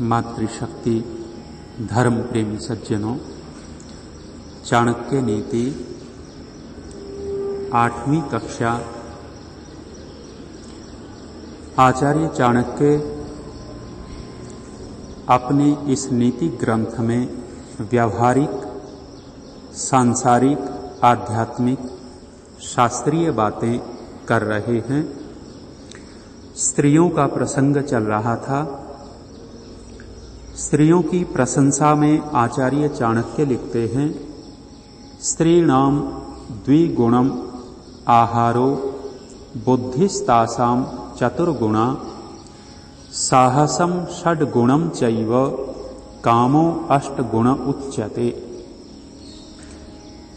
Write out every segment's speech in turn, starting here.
मातृशक्ति धर्म प्रेमी सज्जनों, चाणक्य नीति 8वीं कक्षा। आचार्य चाणक्य अपने इस नीति ग्रंथ में व्यावहारिक, सांसारिक, आध्यात्मिक, शास्त्रीय बातें कर रहे हैं। स्त्रियों का प्रसंग चल रहा था। स्त्रियों की प्रशंसा में आचार्य चाणक्य लिखते हैं, स्त्रीणाम द्विगुणम आहारो बुद्धिस्तासाम चतुर्गुणा साहसम षड्गुणम चैव कामो अष्टगुण उच्यते।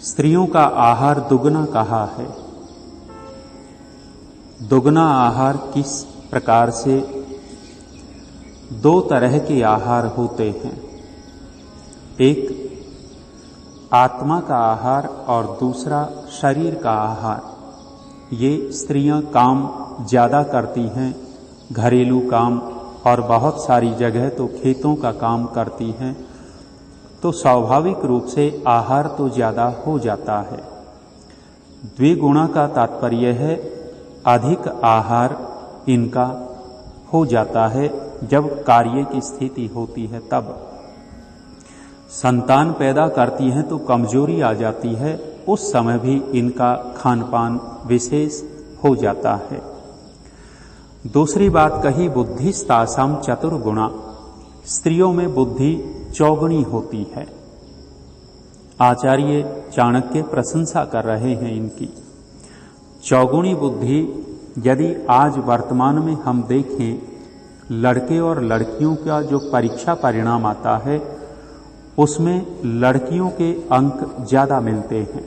स्त्रियों का आहार दुगना कहा है। दुगना आहार किस प्रकार से? दो तरह के आहार होते हैं, एक आत्मा का आहार और दूसरा शरीर का आहार। ये स्त्रियां काम ज्यादा करती हैं, घरेलू काम और बहुत सारी जगह तो खेतों का काम करती हैं, तो स्वाभाविक रूप से आहार तो ज्यादा हो जाता है। द्विगुणा का तात्पर्य है अधिक आहार इनका हो जाता है जब कार्य की स्थिति होती है। तब संतान पैदा करती हैं तो कमजोरी आ जाती है, उस समय भी इनका खान पान विशेष हो जाता है। दूसरी बात कही बुद्धिस्तासाम चतुर्गुणा, स्त्रियों में बुद्धि चौगुनी होती है। आचार्य चाणक्य प्रशंसा कर रहे हैं इनकी। चौगुनी बुद्धि यदि आज वर्तमान में हम देखें, लड़के और लड़कियों का जो परीक्षा परिणाम आता है उसमें लड़कियों के अंक ज्यादा मिलते हैं।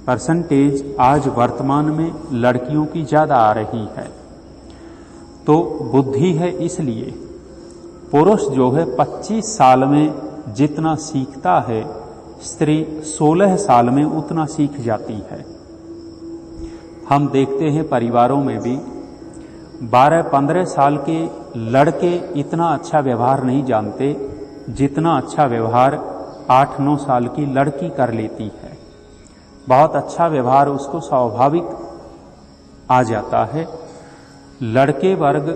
परसेंटेज आज वर्तमान में लड़कियों की ज्यादा आ रही है। तो बुद्धि है, इसलिए पुरुष जो है 25 साल में जितना सीखता है, स्त्री 16 साल में उतना सीख जाती है। हम देखते हैं परिवारों में भी 12-15 साल के लड़के इतना अच्छा व्यवहार नहीं जानते जितना अच्छा व्यवहार 8-9 साल की लड़की कर लेती है। बहुत अच्छा व्यवहार उसको स्वाभाविक आ जाता है। लड़के वर्ग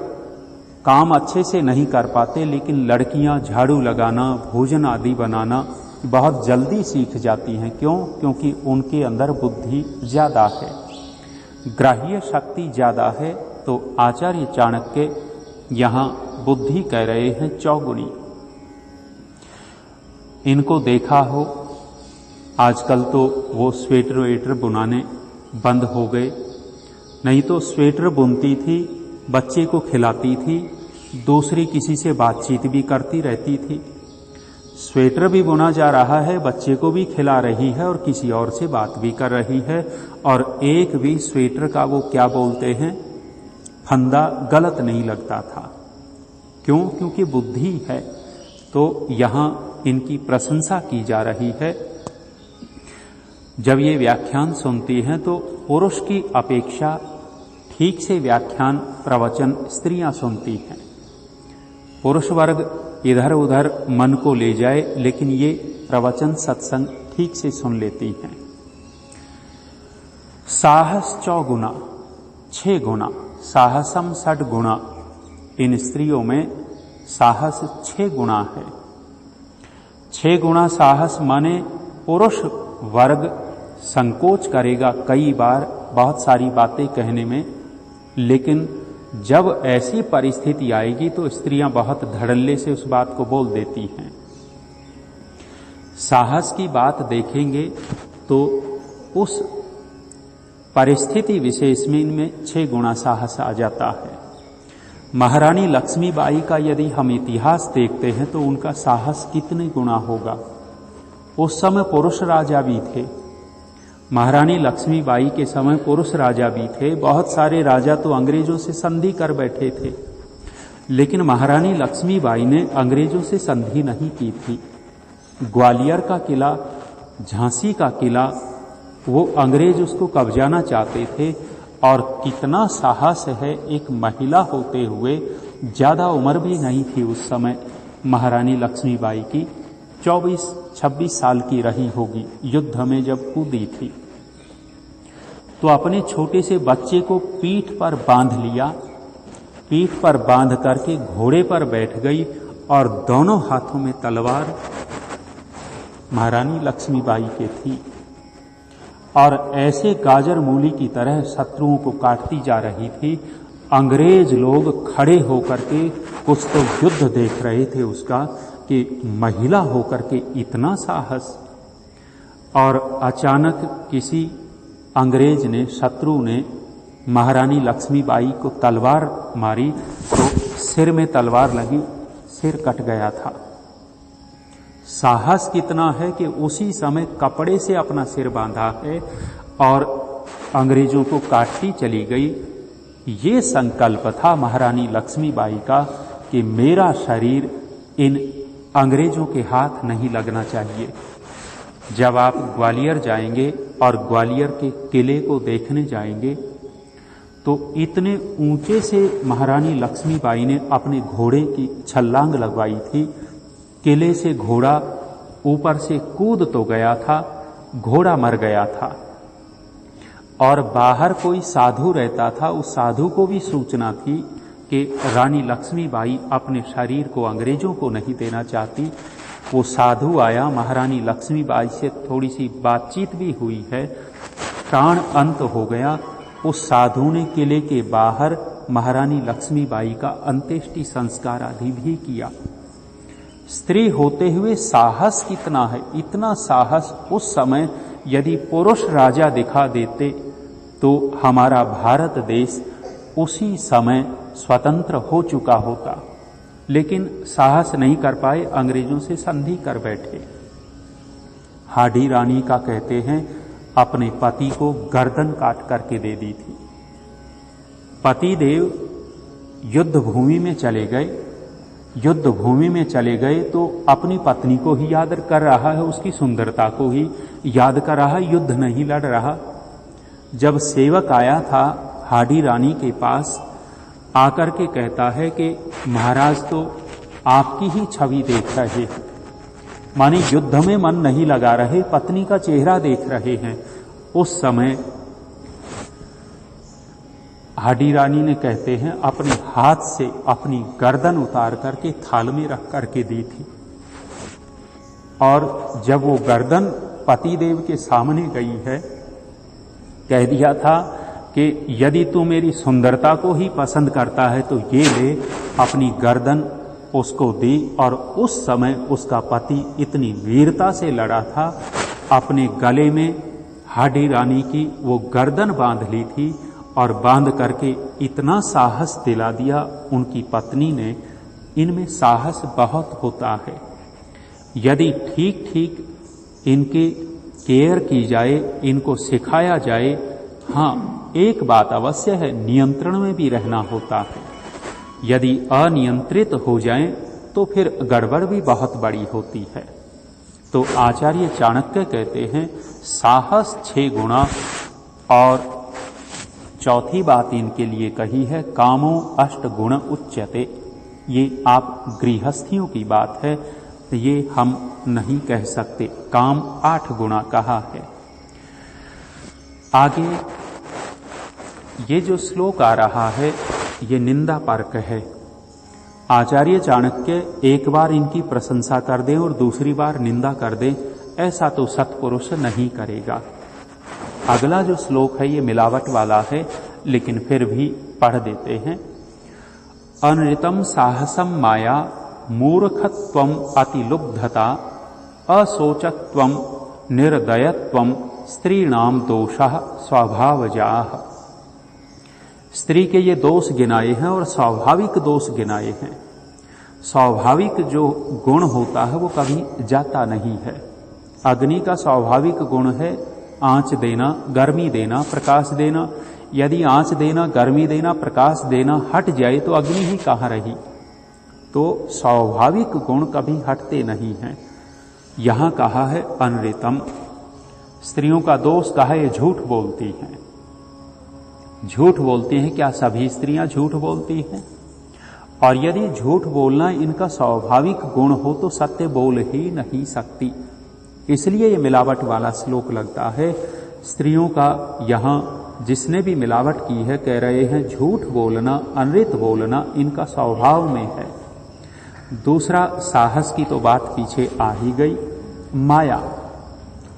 काम अच्छे से नहीं कर पाते, लेकिन लड़कियां झाड़ू लगाना, भोजन आदि बनाना बहुत जल्दी सीख जाती हैं। क्यों? क्योंकि उनके अंदर बुद्धि ज्यादा है, ग्राह्य शक्ति ज्यादा है। तो आचार्य चाणक्य यहां बुद्धि कह रहे हैं चौगुनी। इनको देखा हो, आजकल तो वो स्वेटर वेटर बुनाने बंद हो गए, नहीं तो स्वेटर बुनती थी, बच्चे को खिलाती थी, दूसरी किसी से बातचीत भी करती रहती थी। स्वेटर भी बुना जा रहा है, बच्चे को भी खिला रही है और किसी और से बात भी कर रही है, और एक भी स्वेटर का वो क्या बोलते हैं, फंदा गलत नहीं लगता था। क्यों? क्योंकि बुद्धि है। तो यहां इनकी प्रशंसा की जा रही है। जब ये व्याख्यान सुनती हैं तो पुरुष की अपेक्षा ठीक से व्याख्यान प्रवचन स्त्रियां सुनती हैं। पुरुष वर्ग इधर उधर मन को ले जाए, लेकिन ये प्रवचन सत्संग ठीक से सुन लेती हैं। साहस चौगुना, 6 गुना, साहसम 6 गुणा। इन स्त्रियों में साहस 6 गुणा है। 6 गुणा साहस माने पुरुष वर्ग संकोच करेगा कई बार बहुत सारी बातें कहने में, लेकिन जब ऐसी परिस्थिति आएगी तो स्त्रियां बहुत धड़ल्ले से उस बात को बोल देती हैं। साहस की बात देखेंगे तो उस परिस्थिति विशेष में इनमें 6 गुणा साहस आ जाता है। महारानी लक्ष्मीबाई का यदि हम इतिहास देखते हैं तो उनका साहस कितने गुणा होगा। उस समय पुरुष राजा भी थे। महारानी लक्ष्मीबाई के समय पुरुष राजा भी थे। बहुत सारे राजा तो अंग्रेजों से संधि कर बैठे थे, लेकिन महारानी लक्ष्मीबाई ने अंग्रेजों से संधि नहीं की थी। ग्वालियर का किला, झांसी का किला, वो अंग्रेज उसको कब्जाना चाहते थे, और कितना साहस है एक महिला होते हुए ज्यादा उम्र भी नहीं थी उस समय महारानी लक्ष्मीबाई की, 24-26 साल की रही होगी युद्ध में जब कूदी थी। तो अपने छोटे से बच्चे को पीठ पर बांध लिया, पीठ पर बांध करके घोड़े पर बैठ गई और दोनों हाथों में तलवार महारानी लक्ष्मीबाई के थी और ऐसे गाजर मूली की तरह शत्रुओं को काटती जा रही थी। अंग्रेज लोग खड़े होकर के कुछ तो युद्ध देख रहे थे उसका कि महिला होकर के इतना साहस। और अचानक किसी अंग्रेज ने, शत्रु ने महारानी लक्ष्मीबाई को तलवार मारी तो सिर में तलवार लगी, सिर कट गया था। साहस कितना है कि उसी समय कपड़े से अपना सिर बांधा है और अंग्रेजों को काटती चली गई। ये संकल्प था महारानी लक्ष्मीबाई का कि मेरा शरीर इन अंग्रेजों के हाथ नहीं लगना चाहिए। जब आप ग्वालियर जाएंगे और ग्वालियर के किले को देखने जाएंगे तो इतने ऊंचे से महारानी लक्ष्मीबाई ने अपने घोड़े की छलांग लगवाई थी। किले से घोड़ा ऊपर से कूद तो गया था, घोड़ा मर गया था और बाहर कोई साधु रहता था। उस साधु को भी सूचना थी कि रानी लक्ष्मीबाई अपने शरीर को अंग्रेजों को नहीं देना चाहती। वो साधु आया, महारानी लक्ष्मीबाई से थोड़ी सी बातचीत भी हुई है, प्राण अंत हो गया। उस साधु ने किले के बाहर महारानी लक्ष्मीबाई का अंत्येष्टि संस्कार आदि भी किया। स्त्री होते हुए साहस कितना है, इतना साहस उस समय यदि पुरुष राजा दिखा देते तो हमारा भारत देश उसी समय स्वतंत्र हो चुका होता, लेकिन साहस नहीं कर पाए, अंग्रेजों से संधि कर बैठे। हाडी रानी का कहते हैं अपने पति को गर्दन काट करके दे दी थी। पति देव युद्ध भूमि में चले गए, युद्ध भूमि में चले गए तो अपनी पत्नी को ही याद कर रहा है, उसकी सुंदरता को ही याद कर रहा है, युद्ध नहीं लड़ रहा। जब सेवक आया था हाडी रानी के पास, आकर के कहता है कि महाराज तो आपकी ही छवि देख रहे हैं, माने युद्ध में मन नहीं लगा रहे, पत्नी का चेहरा देख रहे हैं। उस समय हाडी रानी ने कहते हैं अपने हाथ से अपनी गर्दन उतार करके थाल में रख करके दी थी और जब वो गर्दन पति देव के सामने गई है, कह दिया था कि यदि तू मेरी सुंदरता को ही पसंद करता है तो ये ले, अपनी गर्दन उसको दी। और उस समय उसका पति इतनी वीरता से लड़ा था, अपने गले में हाडी रानी की वो गर्दन बांध ली थी और बांध करके इतना साहस दिला दिया उनकी पत्नी ने। इनमें साहस बहुत होता है, यदि ठीक ठीक इनकी केयर की जाए, इनको सिखाया जाए। हाँ, एक बात अवश्य है, नियंत्रण में भी रहना होता है। यदि अनियंत्रित हो जाएं तो फिर गड़बड़ भी बहुत बड़ी होती है। तो आचार्य चाणक्य कहते हैं साहस 6 गुणा, और चौथी बात इनके लिए कही है कामो 8 गुण उच्यते। ये आप गृहस्थियों की बात है, तो ये हम नहीं कह सकते। काम 8 गुणा कहा है। आगे ये जो श्लोक आ रहा है ये निंदा परक है। आचार्य चाणक्य एक बार इनकी प्रशंसा कर दें और दूसरी बार निंदा कर दें, ऐसा तो सत्पुरुष नहीं करेगा। अगला जो श्लोक है ये मिलावट वाला है, लेकिन फिर भी पढ़ देते हैं। अनृतम साहसम माया मूर्खत्वम अतिलुब्धता अशोचत्वम निर्दयत्वम स्त्रीणाम दोषः स्वभावजाः। स्त्री के ये दोष गिनाए हैं और स्वाभाविक दोष गिनाए हैं। स्वाभाविक जो गुण होता है वो कभी जाता नहीं है। अग्नि का स्वाभाविक गुण है आंच देना, गर्मी देना, प्रकाश देना। यदि आंच देना, गर्मी देना, प्रकाश देना हट जाए तो अग्नि ही कहाँ रही। तो स्वाभाविक गुण कभी हटते नहीं हैं। यहां कहा है अनृतम। स्त्रियों का दोष कहा है झूठ बोलती हैं। झूठ बोलती हैं, क्या सभी स्त्रियां झूठ बोलती हैं? और यदि झूठ बोलना इनका स्वाभाविक गुण हो तो सत्य बोल ही नहीं सकती। इसलिए ये मिलावट वाला श्लोक लगता है। स्त्रियों का यहाँ जिसने भी मिलावट की है कह रहे हैं झूठ बोलना, अनृत बोलना इनका स्वभाव में है। दूसरा, साहस की तो बात पीछे आ ही गई। माया,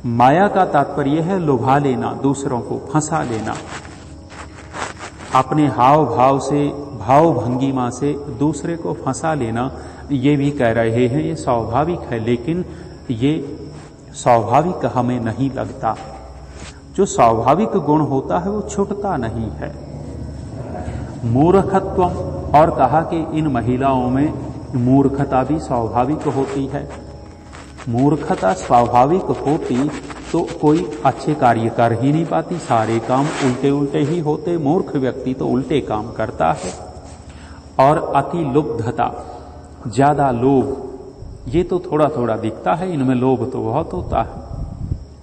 माया का तात्पर्य है लुभा लेना, दूसरों को फंसा लेना, अपने हाव भाव से, भाव भंगिमा से दूसरे को फंसा लेना। ये भी कह रहे हैं ये स्वाभाविक है, लेकिन ये स्वाभाविक हमें नहीं लगता। जो स्वाभाविक गुण होता है वो छूटता नहीं है। मूर्खत्व, और कहा कि इन महिलाओं में मूर्खता भी स्वाभाविक होती है। मूर्खता स्वाभाविक होती तो कोई अच्छे कार्य कर ही नहीं पाती, सारे काम उल्टे उल्टे ही होते। मूर्ख व्यक्ति तो उल्टे काम करता है। और अति लुब्धता, ज्यादा लोभ, ये तो थोड़ा थोड़ा दिखता है, इनमें लोभ तो बहुत होता है।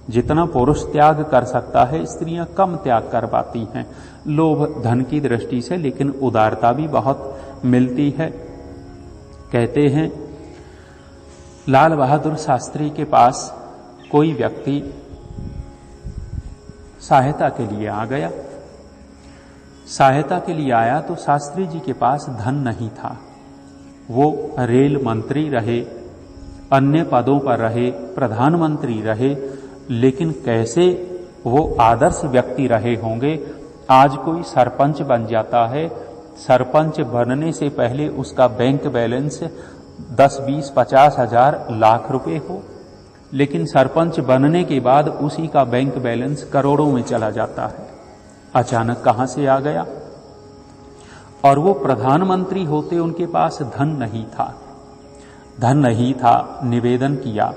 जितना पुरुष त्याग कर सकता है स्त्रियां कम त्याग कर पाती हैं, लोभ धन की दृष्टि से, लेकिन उदारता भी बहुत मिलती है। कहते हैं लाल बहादुर शास्त्री के पास कोई व्यक्ति सहायता के लिए आ गया। सहायता के लिए आया तो शास्त्री जी के पास धन नहीं था। वो रेल मंत्री रहे, अन्य पदों पर रहे, प्रधानमंत्री रहे, लेकिन कैसे वो आदर्श व्यक्ति रहे होंगे। आज कोई सरपंच बन जाता है, सरपंच बनने से पहले उसका बैंक बैलेंस 10, 20, 50 हजार, लाख रुपए हो, लेकिन सरपंच बनने के बाद उसी का बैंक बैलेंस करोड़ों में चला जाता है। अचानक कहां से आ गया? और वो प्रधानमंत्री होते उनके पास धन नहीं था। धन नहीं था, निवेदन किया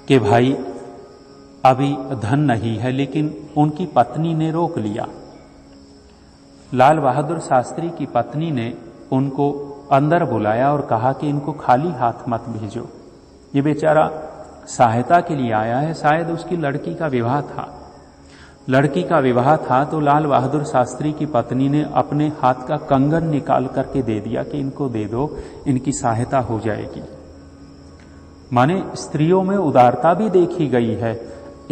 कि भाई अभी धन नहीं है, लेकिन उनकी पत्नी ने रोक लिया। लाल बहादुर शास्त्री की पत्नी ने उनको अंदर बुलाया और कहा कि इनको खाली हाथ मत भेजो। ये बेचारा सहायता के लिए आया है, शायद उसकी लड़की का विवाह था। लड़की का विवाह था तो लाल बहादुर शास्त्री की पत्नी ने अपने हाथ का कंगन निकाल करके दे दिया कि इनको दे दो, इनकी सहायता हो जाएगी। माने स्त्रियों में उदारता भी देखी गई है।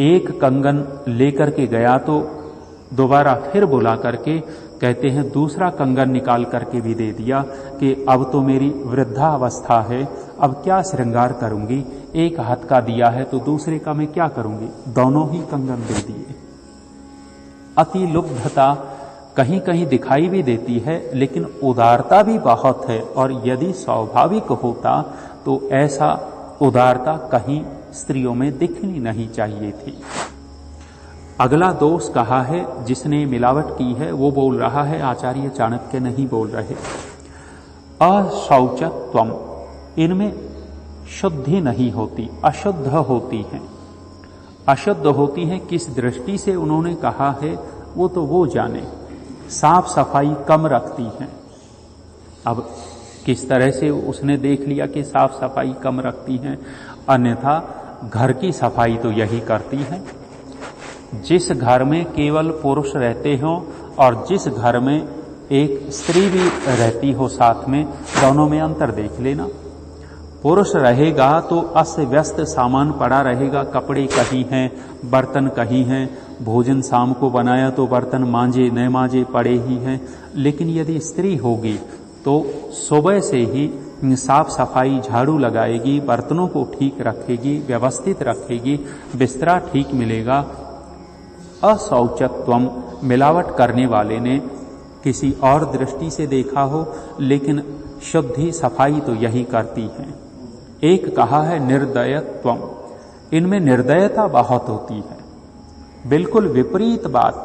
एक कंगन लेकर के गया तो दोबारा फिर बुला करके कहते हैं दूसरा कंगन निकाल करके भी दे दिया कि अब तो मेरी वृद्धावस्था है, अब क्या श्रृंगार करूंगी। एक हाथ का दिया है तो दूसरे का मैं क्या करूंगी, दोनों ही कंगन दे दिए। अति लुब्धता कहीं कहीं दिखाई भी देती है, लेकिन उदारता भी बहुत है। और यदि स्वाभाविक होता तो ऐसा उदारता कहीं स्त्रियों में दिखनी नहीं चाहिए थी। अगला दोष कहा है जिसने मिलावट की है, वो बोल रहा है, आचार्य चाणक्य नहीं बोल रहे। अशौचत्वम, इनमें शुद्धि नहीं होती, अशुद्ध होती हैं। अशुद्ध होती हैं किस दृष्टि से उन्होंने कहा है वो तो वो जाने। साफ सफाई कम रखती हैं। अब किस तरह से उसने देख लिया कि साफ सफाई कम रखती हैं, अन्यथा घर की सफाई तो यही करती हैं। जिस घर में केवल पुरुष रहते हों और जिस घर में एक स्त्री भी रहती हो साथ में, दोनों में अंतर देख लेना। पुरुष रहेगा तो अस्त व्यस्त सामान पड़ा रहेगा, कपड़े कहीं हैं, बर्तन कहीं हैं, भोजन शाम को बनाया तो बर्तन मांजे न मांजे पड़े ही हैं। लेकिन यदि स्त्री होगी तो सुबह से ही साफ सफाई, झाड़ू लगाएगी, बर्तनों को ठीक रखेगी, व्यवस्थित रखेगी, बिस्तरा ठीक मिलेगा। अशौचत्वम, मिलावट करने वाले ने किसी और दृष्टि से देखा हो, लेकिन शुद्धि सफाई तो यही करती है। एक कहा है निर्दयत्वम, इनमें निर्दयता बहुत होती है। बिल्कुल विपरीत बात,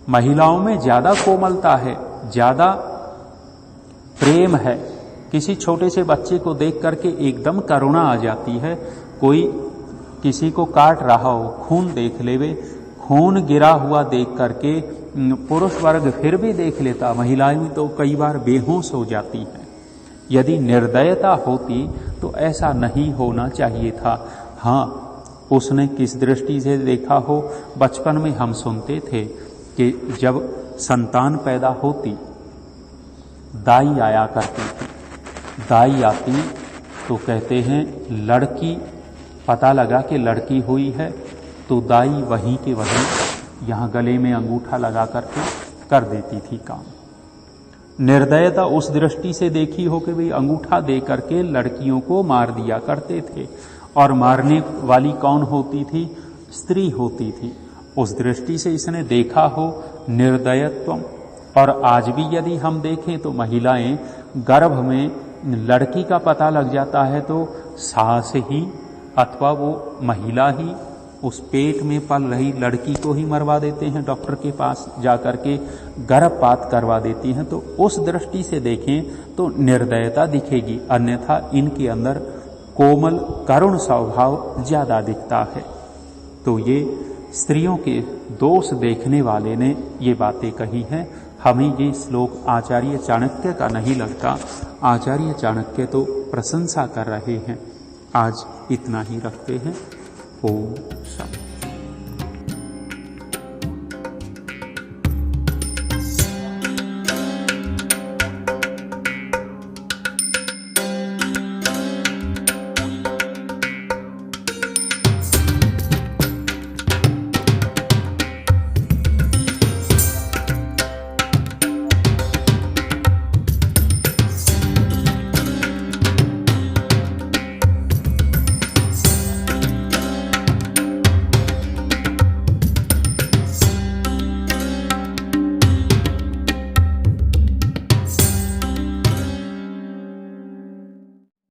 महिलाओं में ज्यादा कोमलता है, ज्यादा प्रेम है। किसी छोटे से बच्चे को देख करके एकदम करुणा आ जाती है। कोई किसी को काट रहा हो, खून देख लेवे, खून गिरा हुआ देख करके पुरुष वर्ग फिर भी देख लेता, महिलाएं तो कई बार बेहोश हो जाती हैं। यदि निर्दयता होती तो ऐसा नहीं होना चाहिए था। हाँ, उसने किस दृष्टि से देखा हो, बचपन में हम सुनते थे कि जब संतान पैदा होती, दाई आया करती थी। दाई आती तो कहते हैं लड़की, पता लगा कि लड़की हुई है तो दाई वहीं के वहीं यहाँ गले में अंगूठा लगा करके कर देती थी काम। निर्दयता उस दृष्टि से देखी हो कि भाई अंगूठा दे करके लड़कियों को मार दिया करते थे, और मारने वाली कौन होती थी? स्त्री होती थी। उस दृष्टि से इसने देखा हो निर्दयत्व। और आज भी यदि हम देखें तो महिलाएं गर्भ में लड़की का पता लग जाता है तो सास ही अथवा वो महिला ही उस पेट में पल रही लड़की को ही मरवा देते हैं, डॉक्टर के पास जाकर के गर्भपात करवा देती हैं। तो उस दृष्टि से देखें तो निर्दयता दिखेगी, अन्यथा इनके अंदर कोमल करुण स्वभाव ज्यादा दिखता है। तो ये स्त्रियों के दोष देखने वाले ने ये बातें कही हैं। हमें ये श्लोक आचार्य चाणक्य का नहीं लगता। आचार्य चाणक्य तो प्रशंसा कर रहे हैं। आज इतना ही रखते हैं। ओम शांति।